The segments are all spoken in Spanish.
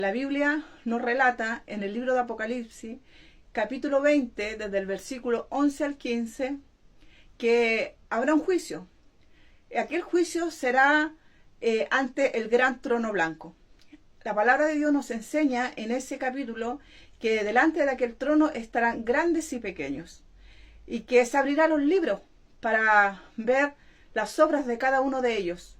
La Biblia nos relata en el libro de Apocalipsis, capítulo 20, desde el versículo 11 al 15, que habrá un juicio. Aquel juicio será ante el gran trono blanco. La palabra de Dios nos enseña en ese capítulo que delante de aquel trono estarán grandes y pequeños, y que se abrirán los libros para ver las obras de cada uno de ellos,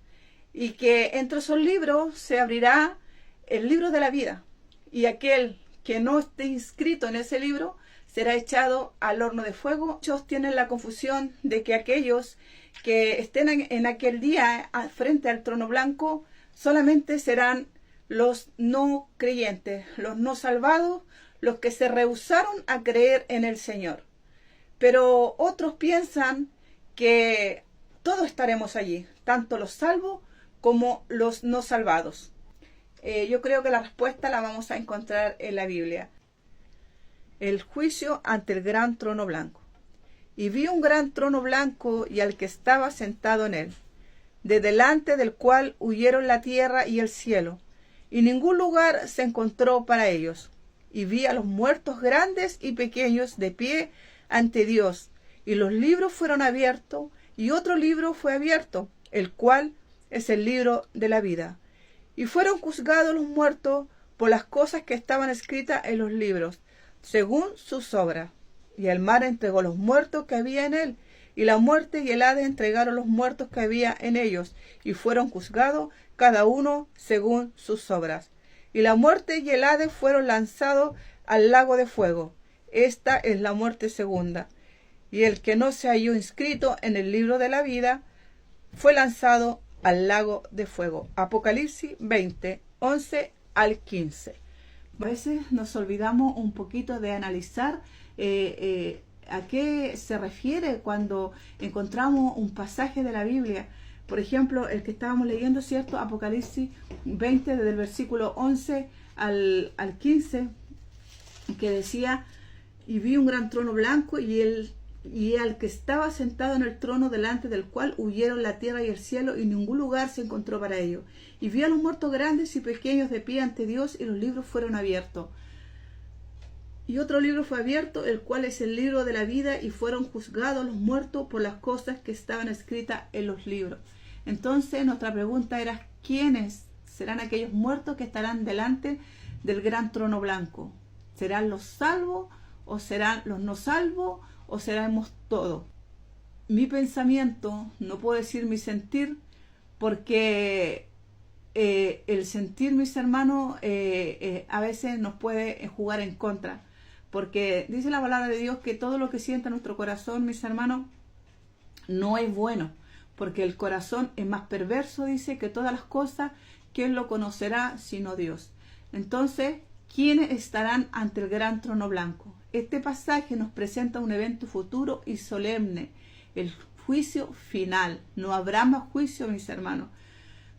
y que entre esos libros se abrirá el libro de la vida, y aquel que no esté inscrito en ese libro será echado al horno de fuego. Muchos tienen la confusión de que aquellos que estén en aquel día frente al trono blanco solamente serán los no creyentes, los no salvados, los que se rehusaron a creer en el Señor. Pero otros piensan que todos estaremos allí, tanto los salvos como los no salvados. Yo creo que la respuesta la vamos a encontrar en la Biblia. El juicio ante el gran trono blanco. Y vi un gran trono blanco y al que estaba sentado en él, de delante del cual huyeron la tierra y el cielo, y ningún lugar se encontró para ellos. Y vi a los muertos grandes y pequeños de pie ante Dios, y los libros fueron abiertos, y otro libro fue abierto, el cual es el libro de la vida. Y fueron juzgados los muertos por las cosas que estaban escritas en los libros, según sus obras. Y el mar entregó los muertos que había en él, y la muerte y el Hades entregaron los muertos que había en ellos, y fueron juzgados cada uno según sus obras. Y la muerte y el Hades fueron lanzados al lago de fuego. Esta es la muerte segunda. Y el que no se halló inscrito en el libro de la vida fue lanzado al lago de fuego. Apocalipsis 20, 11 al 15. A veces nos olvidamos un poquito de analizar a qué se refiere cuando encontramos un pasaje de la Biblia. Por ejemplo, el que estábamos leyendo, ¿cierto? Apocalipsis 20, desde el versículo 11 al 15, que decía: y vi un gran trono blanco y al que estaba sentado en el trono, delante del cual huyeron la tierra y el cielo, y ningún lugar se encontró para ellos. Y vi a los muertos grandes y pequeños de pie ante Dios, y los libros fueron abiertos. Y otro libro fue abierto, el cual es el libro de la vida, y fueron juzgados los muertos por las cosas que estaban escritas en los libros. Entonces nuestra pregunta era: ¿quiénes serán aquellos muertos que estarán delante del gran trono blanco? ¿Serán los salvos o serán los no salvos? ¿O seremos todos? Mi pensamiento, no puedo decir mi sentir, porque el sentir, mis hermanos, a veces nos puede jugar en contra. Porque dice la palabra de Dios que todo lo que sienta nuestro corazón, mis hermanos, no es bueno. Porque el corazón es más perverso, dice, que todas las cosas. ¿Quién lo conocerá sino Dios? Entonces, ¿quiénes estarán ante el gran trono blanco? Este pasaje nos presenta un evento futuro y solemne, el juicio final. No habrá más juicio, mis hermanos,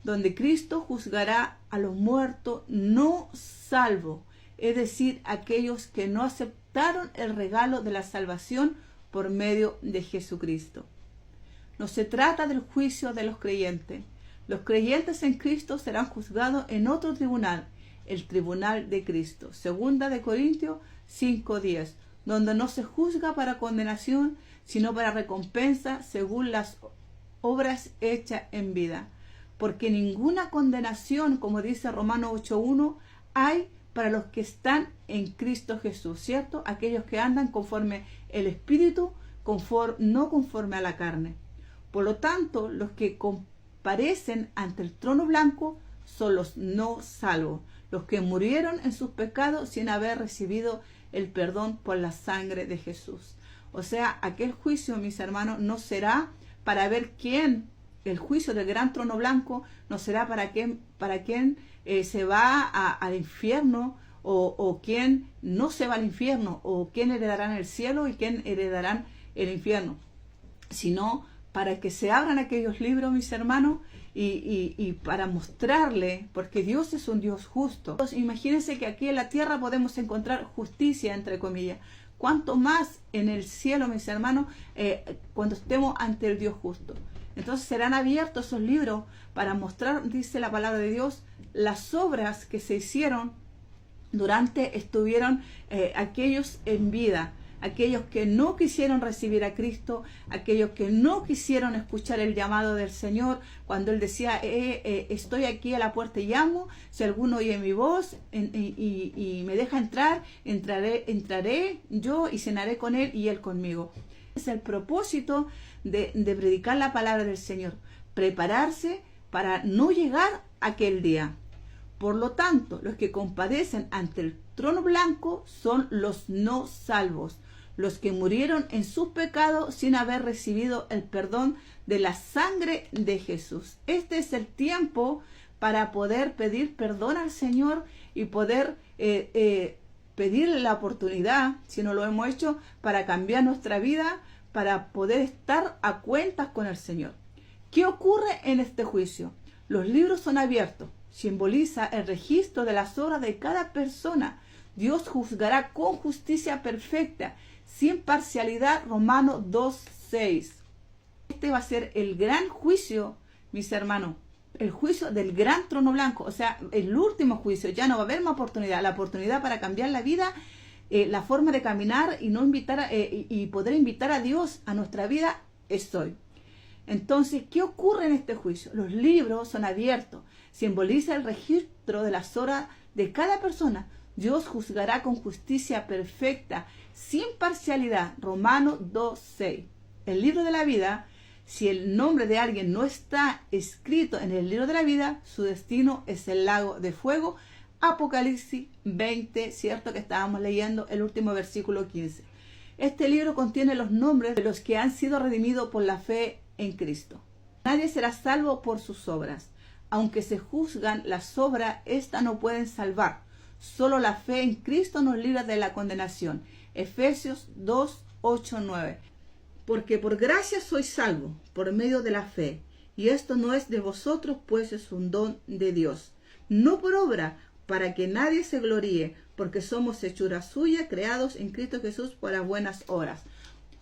donde Cristo juzgará a los muertos no salvos, es decir, aquellos que no aceptaron el regalo de la salvación por medio de Jesucristo. No se trata del juicio de los creyentes. Los creyentes en Cristo serán juzgados en otro tribunal, el tribunal de Cristo. Segunda de Corintios 5:10, donde no se juzga para condenación, sino para recompensa según las obras hechas en vida. Porque ninguna condenación, como dice Romanos 8:1, hay para los que están en Cristo Jesús, ¿cierto? Aquellos que andan conforme el Espíritu, no conforme a la carne. Por lo tanto, los que comparecen ante el trono blanco son los no salvos, los que murieron en sus pecados sin haber recibido el perdón por la sangre de Jesús. O sea, aquel juicio, mis hermanos, no será para ver quién, el juicio del gran trono blanco, no será para quién se va al infierno, o quién no se va al infierno, o quién heredarán el cielo y quién heredarán el infierno, sino para que se abran aquellos libros, mis hermanos, y para mostrarle, porque Dios es un Dios justo. Entonces, imagínense que aquí en la tierra podemos encontrar justicia, entre comillas. Cuanto más en el cielo, mis hermanos, cuando estemos ante el Dios justo. Entonces serán abiertos esos libros para mostrar, dice la palabra de Dios, las obras que se hicieron durante estuvieron aquellos en vida, aquellos que no quisieron recibir a Cristo, aquellos que no quisieron escuchar el llamado del Señor, cuando Él decía, estoy aquí a la puerta y llamo, si alguno oye mi voz y me deja entrar, entraré yo y cenaré con Él y Él conmigo. Es el propósito de predicar la palabra del Señor, prepararse para no llegar a aquel día. Por lo tanto, los que compadecen ante el trono blanco son los no salvos, los que murieron en sus pecados sin haber recibido el perdón de la sangre de Jesús. Este es el tiempo para poder pedir perdón al Señor y poder pedirle la oportunidad, si no lo hemos hecho, para cambiar nuestra vida, para poder estar a cuentas con el Señor. ¿Qué ocurre en este juicio? Los libros son abiertos. Simboliza el registro de las obras de cada persona. Dios juzgará con justicia perfecta, sin parcialidad. Romanos 2:6. Este va a ser el gran juicio, mis hermanos, el juicio del gran trono blanco, o sea, el último juicio. Ya no va a haber más oportunidad, la oportunidad para cambiar la vida, la forma de caminar y no invitar y poder invitar a Dios a nuestra vida es hoy. Entonces, ¿qué ocurre en este juicio? Los libros son abiertos, simboliza el registro de las obras de cada persona. Dios juzgará con justicia perfecta, sin parcialidad. Romanos 2:6. El libro de la vida, si el nombre de alguien no está escrito en el libro de la vida, su destino es el lago de fuego. Apocalipsis 20, cierto que estábamos leyendo el último versículo 15. Este libro contiene los nombres de los que han sido redimidos por la fe en Cristo. Nadie será salvo por sus obras. Aunque se juzgan las obras, éstas no pueden salvar. Solo la fe en Cristo nos libra de la condenación. Efesios 2:8-9. Porque por gracia sois salvos, por medio de la fe. Y esto no es de vosotros, pues es un don de Dios. No por obra, para que nadie se gloríe, porque somos hechura suya, creados en Cristo Jesús para buenas obras.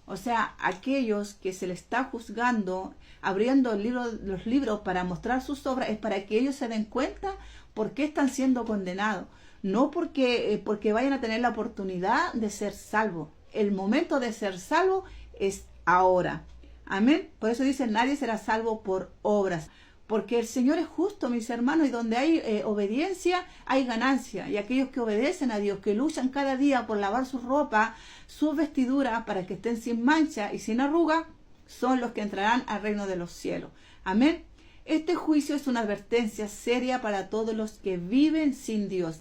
O sea, aquellos que se les está juzgando, abriendo los libros para mostrar sus obras, es para que ellos se den cuenta por qué están siendo condenados. No porque vayan a tener la oportunidad de ser salvos. El momento de ser salvo es ahora. Amén. Por eso dice, nadie será salvo por obras. Porque el Señor es justo, mis hermanos, y donde hay obediencia, hay ganancia. Y aquellos que obedecen a Dios, que luchan cada día por lavar su ropa, sus vestiduras, para que estén sin mancha y sin arruga, son los que entrarán al reino de los cielos. Amén. Este juicio es una advertencia seria para todos los que viven sin Dios.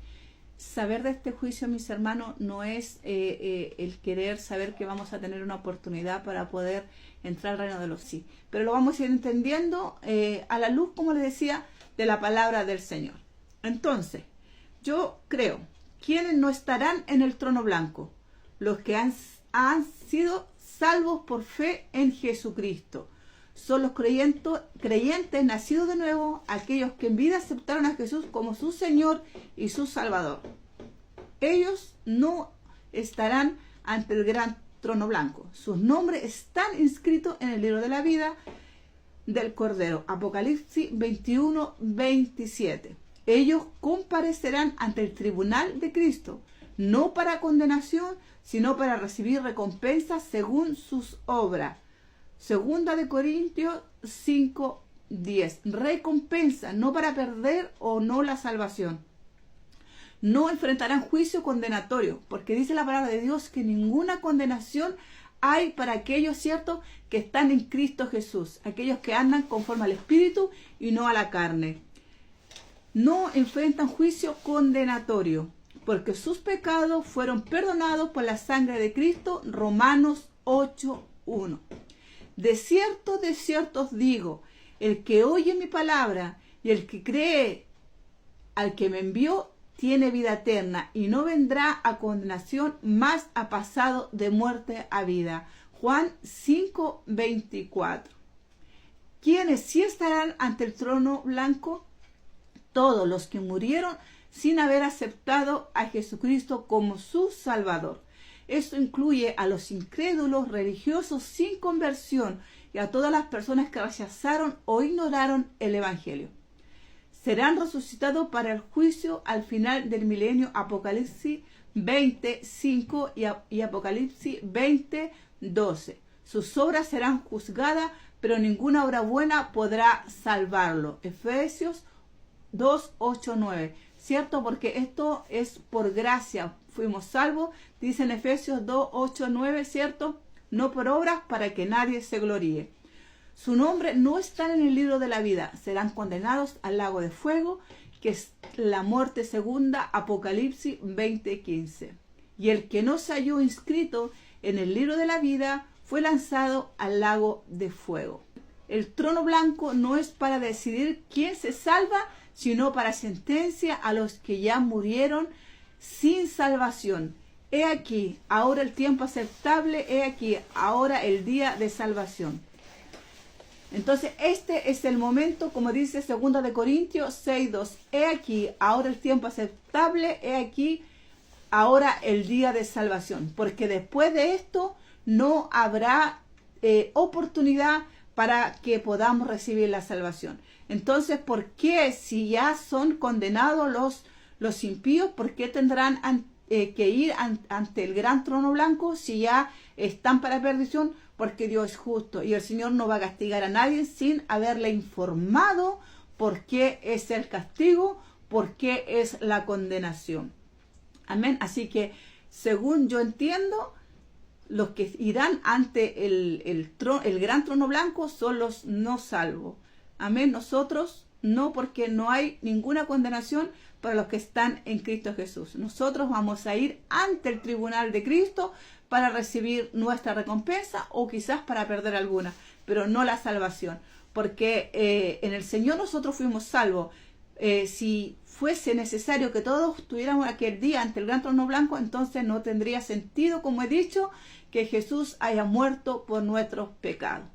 Saber de este juicio, mis hermanos, no es el querer saber que vamos a tener una oportunidad para poder entrar al reino de los cielos. Pero lo vamos a ir entendiendo a la luz, como les decía, de la palabra del Señor. Entonces, yo creo, ¿quiénes no estarán en el trono blanco? Los que han sido salvos por fe en Jesucristo. Son los creyentes nacidos de nuevo, aquellos que en vida aceptaron a Jesús como su Señor y su Salvador. Ellos no estarán ante el gran trono blanco. Sus nombres están inscritos en el libro de la vida del Cordero. Apocalipsis 21:27. Ellos comparecerán ante el tribunal de Cristo, no para condenación, sino para recibir recompensas según sus obras. Segunda de Corintios 5:10. Recompensa, no para perder o no la salvación. No enfrentarán juicio condenatorio, porque dice la palabra de Dios que ninguna condenación hay para aquellos, ¿cierto?, que están en Cristo Jesús, aquellos que andan conforme al Espíritu y no a la carne. No enfrentan juicio condenatorio, porque sus pecados fueron perdonados por la sangre de Cristo. Romanos 8:1. De cierto os digo, el que oye mi palabra y el que cree al que me envió, tiene vida eterna y no vendrá a condenación, mas ha pasado de muerte a vida. Juan 5:24. ¿Quiénes sí estarán ante el trono blanco? Todos los que murieron sin haber aceptado a Jesucristo como su Salvador. Esto incluye a los incrédulos religiosos sin conversión y a todas las personas que rechazaron o ignoraron el Evangelio. serán resucitados para el juicio al final del milenio. Apocalipsis 20:5 y Apocalipsis 20:12. Sus obras serán juzgadas, pero ninguna obra buena podrá salvarlo. Efesios 2:8-9. ¿Cierto? Porque esto es por gracia. Fuimos salvos, dice en Efesios 2:8-9, ¿cierto? No por obras, para que nadie se gloríe. Su nombre no está en el libro de la vida. Serán condenados al lago de fuego, que es la muerte segunda. Apocalipsis 20:15. Y el que no se halló inscrito en el libro de la vida fue lanzado al lago de fuego. El trono blanco no es para decidir quién se salva, sino para sentencia a los que ya murieron sin salvación. He aquí, ahora el tiempo aceptable, he aquí, ahora el día de salvación. Entonces, este es el momento, como dice 2 de Corintios 6:2. He aquí, ahora el tiempo aceptable, he aquí, ahora el día de salvación. Porque después de esto no habrá oportunidad para que podamos recibir la salvación. Entonces, ¿por qué si ya son condenados los impíos, por qué tendrán que ir ante el gran trono blanco si ya están para perdición? Porque Dios es justo y el Señor no va a castigar a nadie sin haberle informado por qué es el castigo, por qué es la condenación. Amén. Así que, según yo entiendo, los que irán ante el gran trono blanco son los no salvos. Amén. Nosotros no, porque no hay ninguna condenación para los que están en Cristo Jesús. Nosotros vamos a ir ante el tribunal de Cristo para recibir nuestra recompensa o quizás para perder alguna, pero no la salvación. Porque en el Señor nosotros fuimos salvos. Si fuese necesario que todos estuviéramos aquel día ante el gran trono blanco, entonces no tendría sentido, como he dicho, que Jesús haya muerto por nuestros pecados.